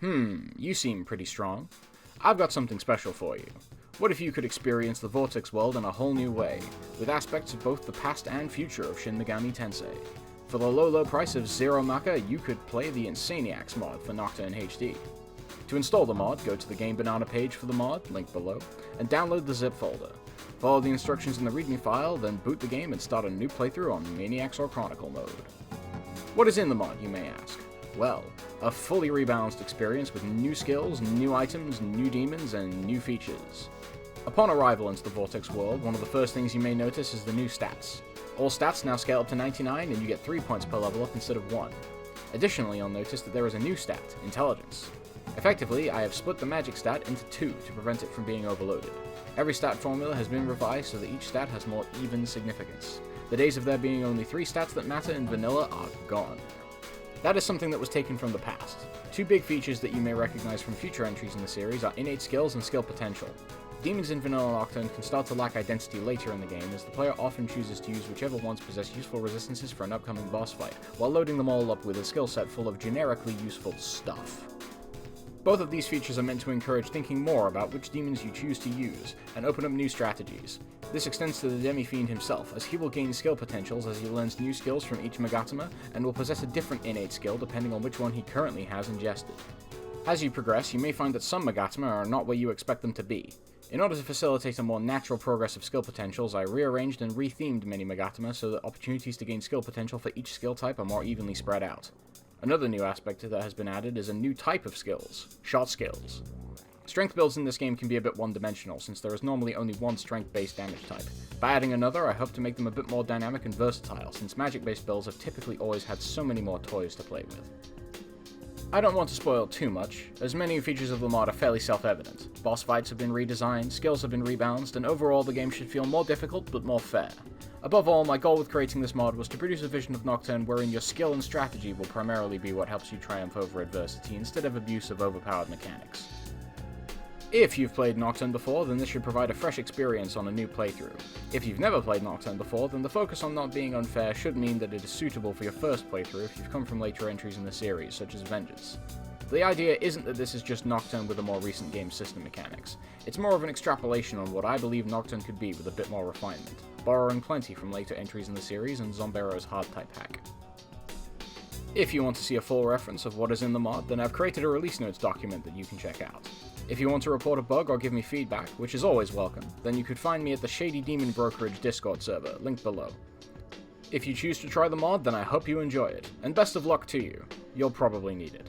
You seem pretty strong. I've got something special for you. What if you could experience the Vortex world in a whole new way, with aspects of both the past and future of Shin Megami Tensei? For the low price of 0 Maka, you could play the Insaniax mod for Nocturne HD. To install the mod, go to the GameBanana page for the mod, link below, and download the zip folder. Follow the instructions in the README file, then boot the game and start a new playthrough on Maniacs or Chronicle mode. What is in the mod, you may ask? Well, a fully rebalanced experience with new skills, new items, new demons, and new features. Upon arrival into the Vortex world, one of the first things you may notice is the new stats. All stats now scale up to 99 and you get 3 points per level up instead of 1. Additionally, you'll notice that there is a new stat, Intelligence. Effectively, I have split the magic stat into 2 to prevent it from being overloaded. Every stat formula has been revised so that each stat has more even significance. The days of there being only 3 stats that matter in vanilla are gone. That is something that was taken from the past. 2 big features that you may recognize from future entries in the series are innate skills and skill potential. Demons in vanilla Nocturne can start to lack identity later in the game, as the player often chooses to use whichever ones possess useful resistances for an upcoming boss fight, while loading them all up with a skill set full of generically useful stuff. Both of these features are meant to encourage thinking more about which demons you choose to use, and open up new strategies. This extends to the Demi-Fiend himself, as he will gain skill potentials as he learns new skills from each Magatama, and will possess a different innate skill depending on which one he currently has ingested. As you progress, you may find that some Magatama are not where you expect them to be. In order to facilitate a more natural progress of skill potentials, I rearranged and rethemed many Magatama so that opportunities to gain skill potential for each skill type are more evenly spread out. Another new aspect that has been added is a new type of skills, shot skills. Strength builds in this game can be a bit one-dimensional, since there is normally only one strength-based damage type. By adding another, I hope to make them a bit more dynamic and versatile, since magic-based builds have typically always had so many more toys to play with. I don't want to spoil too much, as many features of the mod are fairly self-evident. Boss fights have been redesigned, skills have been rebalanced, and overall the game should feel more difficult but more fair. Above all, my goal with creating this mod was to produce a vision of Nocturne wherein your skill and strategy will primarily be what helps you triumph over adversity instead of abuse of overpowered mechanics. If you've played Nocturne before, then this should provide a fresh experience on a new playthrough. If you've never played Nocturne before, then the focus on not being unfair should mean that it is suitable for your first playthrough if you've come from later entries in the series, such as Vengeance. The idea isn't that this is just Nocturne with a more recent game system mechanics. It's more of an extrapolation on what I believe Nocturne could be with a bit more refinement, borrowing plenty from later entries in the series and Zombero's hard-type hack. If you want to see a full reference of what is in the mod, then I've created a release notes document that you can check out. If you want to report a bug or give me feedback, which is always welcome, then you could find me at the Shady Demon Brokerage Discord server, linked below. If you choose to try the mod, then I hope you enjoy it, and best of luck to you. You'll probably need it.